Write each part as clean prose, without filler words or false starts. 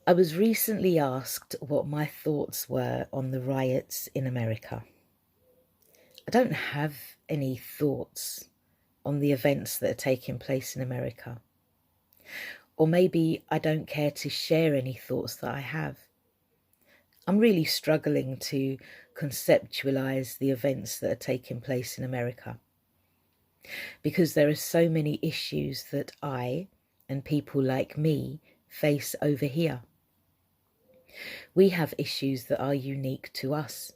I was recently asked what my thoughts were on the riots in America. I don't have any thoughts on the events that are taking place in America. Or maybe I don't care to share any thoughts that I have. I'm really struggling to conceptualize the events that are taking place in America because there are so many issues that I and people like me face over here. We have issues that are unique to us,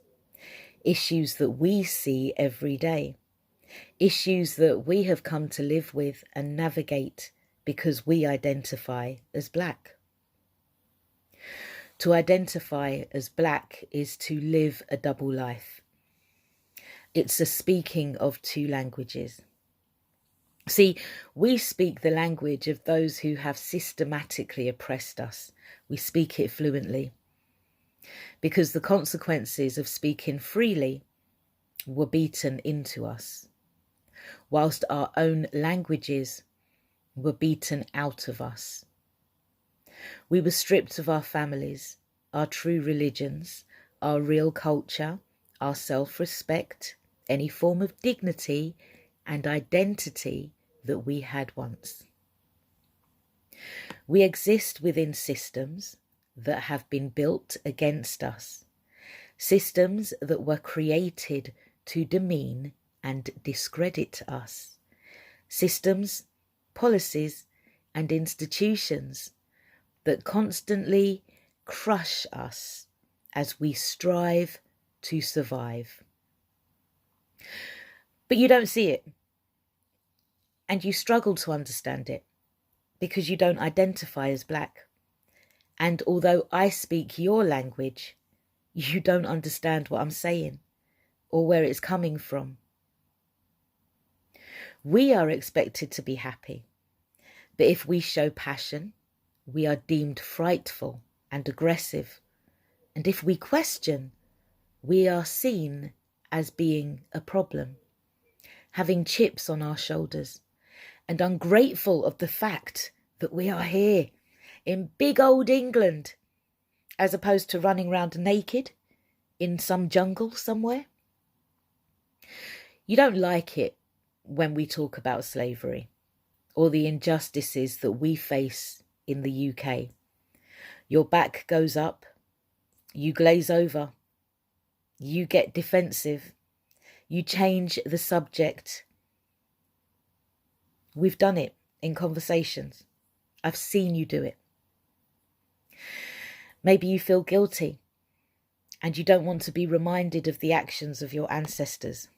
issues that we see every day, issues that we have come to live with and navigate because we identify as black. To identify as black is to live a double life. It's a speaking of two languages. See, we speak the language of those who have systematically oppressed us. We speak it fluently because the consequences of speaking freely were beaten into us, whilst our own languages were beaten out of us. We were stripped of our families, our true religions, our real culture, our self-respect, any form of dignity and identity that we had once. We exist within systems that have been built against us, systems that were created to demean and discredit us, systems, policies and institutions that constantly crush us as we strive to survive. But you don't see it, and you struggle to understand it because you don't identify as black. And although I speak your language, you don't understand what I'm saying or where it's coming from. We are expected to be happy, but if we show passion, we are deemed frightful and aggressive. And if we question, we are seen as being a problem, having chips on our shoulders, and ungrateful of the fact that we are here in big old England, as opposed to running around naked in some jungle somewhere. You don't like it when we talk about slavery or the injustices that we face in the UK. Your back goes up, you glaze over, you get defensive, you change the subject. We've done it in conversations. I've seen you do it. Maybe you feel guilty and you don't want to be reminded of the actions of your ancestors.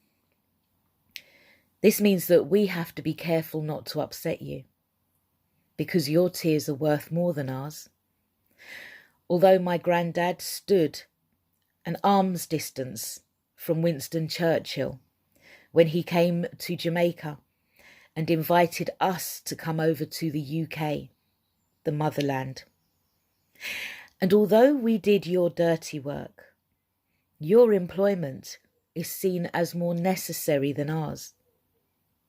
This means that we have to be careful not to upset you because your tears are worth more than ours. Although my granddad stood an arm's distance from Winston Churchill when he came to Jamaica and invited us to come over to the UK, the motherland. And although we did your dirty work, your employment is seen as more necessary than ours.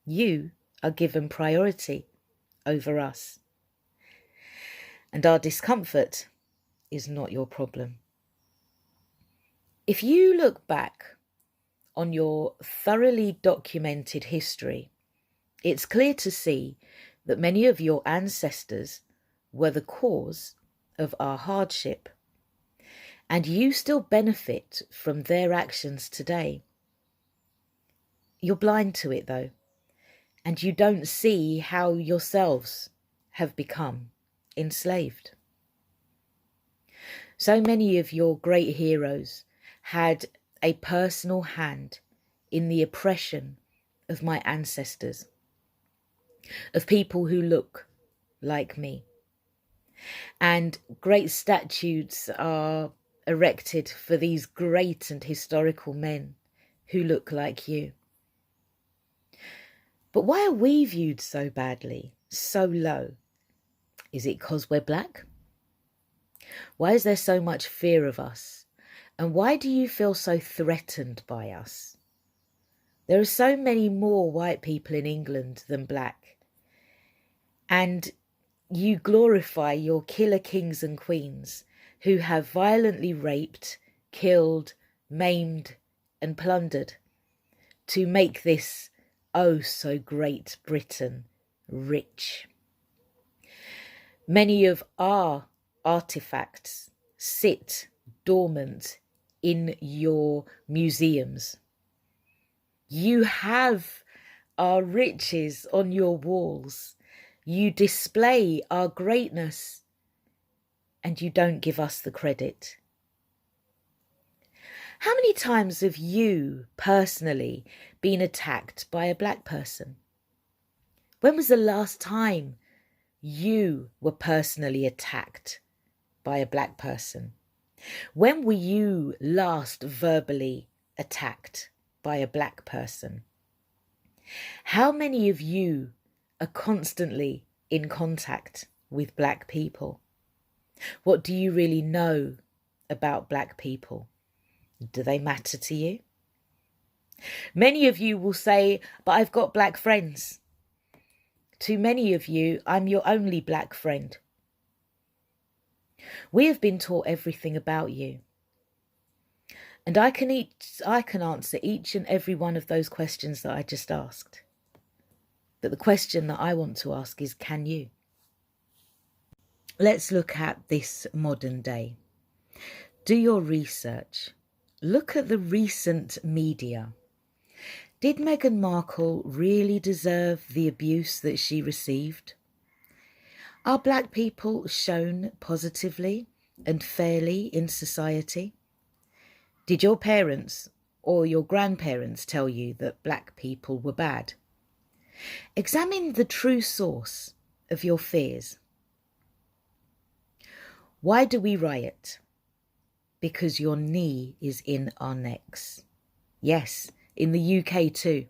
You are given priority over us. And our discomfort is not your problem. If you look back on your thoroughly documented history, it's clear to see that many of your ancestors were the cause of our hardship, and you still benefit from their actions today. You're blind to it though, and you don't see how yourselves have become enslaved. So many of your great heroes had a personal hand in the oppression of my ancestors, of people who look like me. And great statues are erected for these great and historical men who look like you. But why are we viewed so badly, so low? Is it because we're black? Why is there so much fear of us? And why do you feel so threatened by us? There are so many more white people in England than black. And You glorify your killer kings and queens who have violently raped, killed, maimed and plundered to make this oh so great Britain rich. Many of our artifacts sit dormant in your museums. You have our riches on your walls. You display our greatness, and you don't give us the credit. How many times have you personally been attacked by a black person? When was the last time you were personally attacked by a black person? When were you last verbally attacked by a black person? How many of you are constantly in contact with black people? What do you really know about black people? Do they matter to you? Many of you will say, but I've got black friends. To many of you, I'm your only black friend. We have been taught everything about you. And I can answer each and every one of those questions that I just asked. But the question that I want to ask is, can you? Let's look at this modern day. Do your research. Look at the recent media. Did Meghan Markle really deserve the abuse that she received? Are black people shown positively and fairly in society? Did your parents or your grandparents tell you that black people were bad? Examine the true source of your fears. Why do we riot? Because your knee is in our necks. Yes, in the UK too.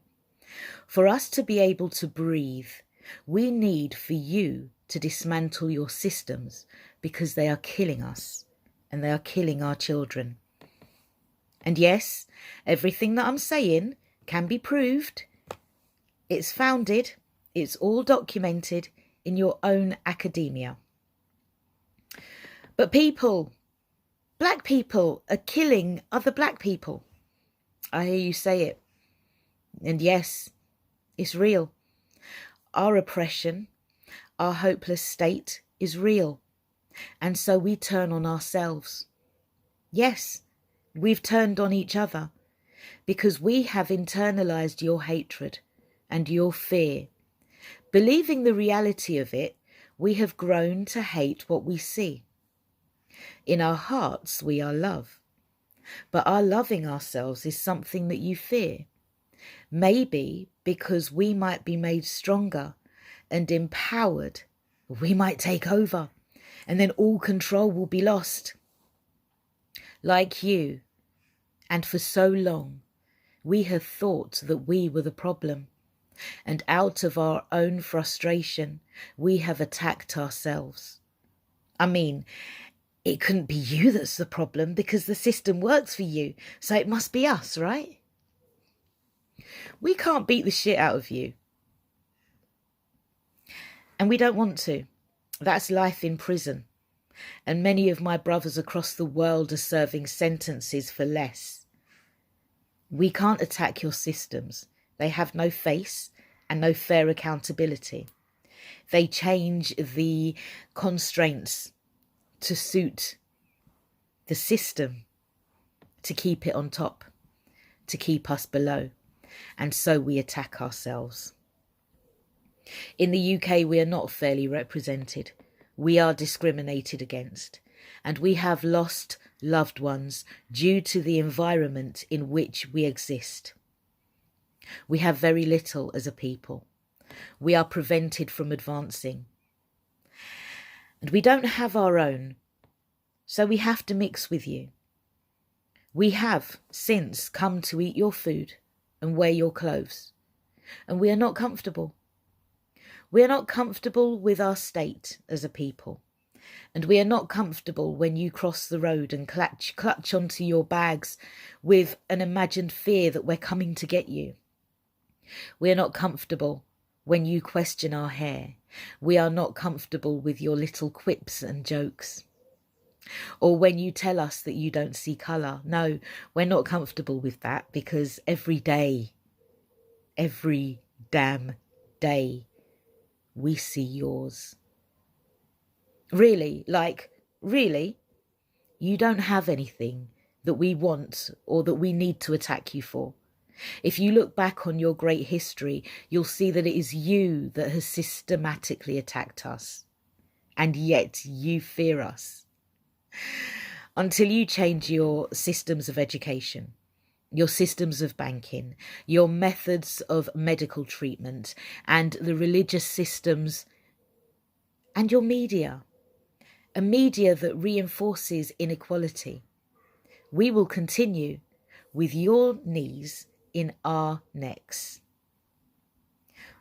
For us to be able to breathe, we need for you to dismantle your systems because they are killing us and they are killing our children. And yes, everything that I'm saying can be proved. It's founded, it's all documented in your own academia. But people, black people are killing other black people. I hear you say it. And yes, it's real. Our oppression, our hopeless state is real. And so we turn on ourselves. Yes, we've turned on each other because we have internalized your hatred and your fear. Believing the reality of it, we have grown to hate what we see. In our hearts, we are love. But our loving ourselves is something that you fear. Maybe because we might be made stronger and empowered, we might take over and then all control will be lost. Like you, and for so long, we have thought that we were the problem. And out of our own frustration, we have attacked ourselves. I mean, it couldn't be you that's the problem because the system works for you, so it must be us, right? We can't beat the shit out of you. And we don't want to. That's life in prison. And many of my brothers across the world are serving sentences for less. We can't attack your systems. They have no face and no fair accountability. They change the constraints to suit the system, to keep it on top, to keep us below. And so we attack ourselves. In the UK, we are not fairly represented. We are discriminated against. And we have lost loved ones due to the environment in which we exist. We have very little as a people. We are prevented from advancing. And we don't have our own, so we have to mix with you. We have since come to eat your food and wear your clothes, and we are not comfortable. We are not comfortable with our state as a people, and we are not comfortable when you cross the road and clutch onto your bags with an imagined fear that we're coming to get you. We are not comfortable when you question our hair. We are not comfortable with your little quips and jokes. Or when you tell us that you don't see colour. No, we're not comfortable with that, because every damn day, we see yours. Really, really, you don't have anything that we want or that we need to attack you for. If you look back on your great history, you'll see that it is you that has systematically attacked us, and yet you fear us. Until you change your systems of education, your systems of banking, your methods of medical treatment, and the religious systems, and your media, a media that reinforces inequality, we will continue with your knees in our necks.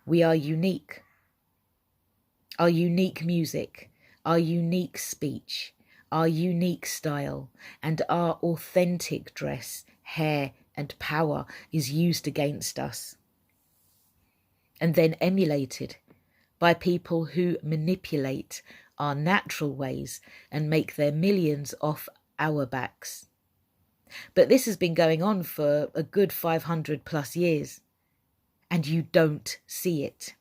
We are unique. Our unique music, our unique speech, our unique style, and our authentic dress, hair, and power is used against us, and then emulated by people who manipulate our natural ways and make their millions off our backs. But this has been going on for a good 500 plus years, and you don't see it.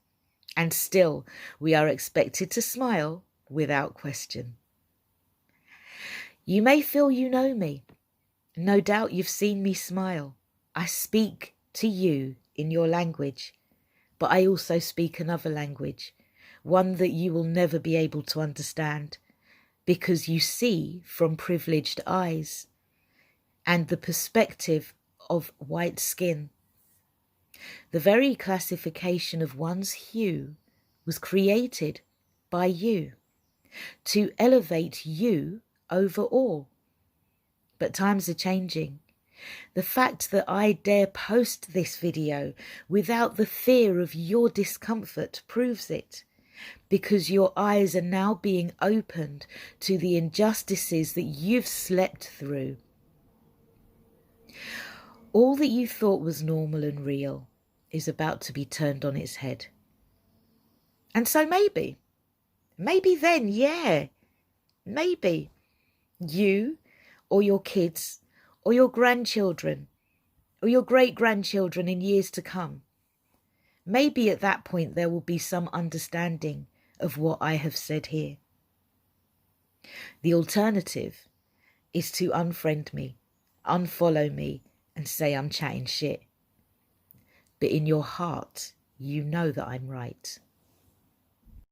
And still, we are expected to smile without question. You may feel you know me. No doubt you've seen me smile. I speak to you in your language, but I also speak another language, one that you will never be able to understand, because you see from privileged eyes and the perspective of white skin. The very classification of one's hue was created by you, to elevate you over all. But times are changing. The fact that I dare post this video without the fear of your discomfort proves it, because your eyes are now being opened to the injustices that you've slept through. All that you thought was normal and real is about to be turned on its head. And so maybe then, yeah, maybe you or your kids or your grandchildren or your great-grandchildren in years to come, maybe at that point there will be some understanding of what I have said here. The alternative is to unfriend me, unfollow me, and say I'm chatting shit. But in your heart, you know that I'm right.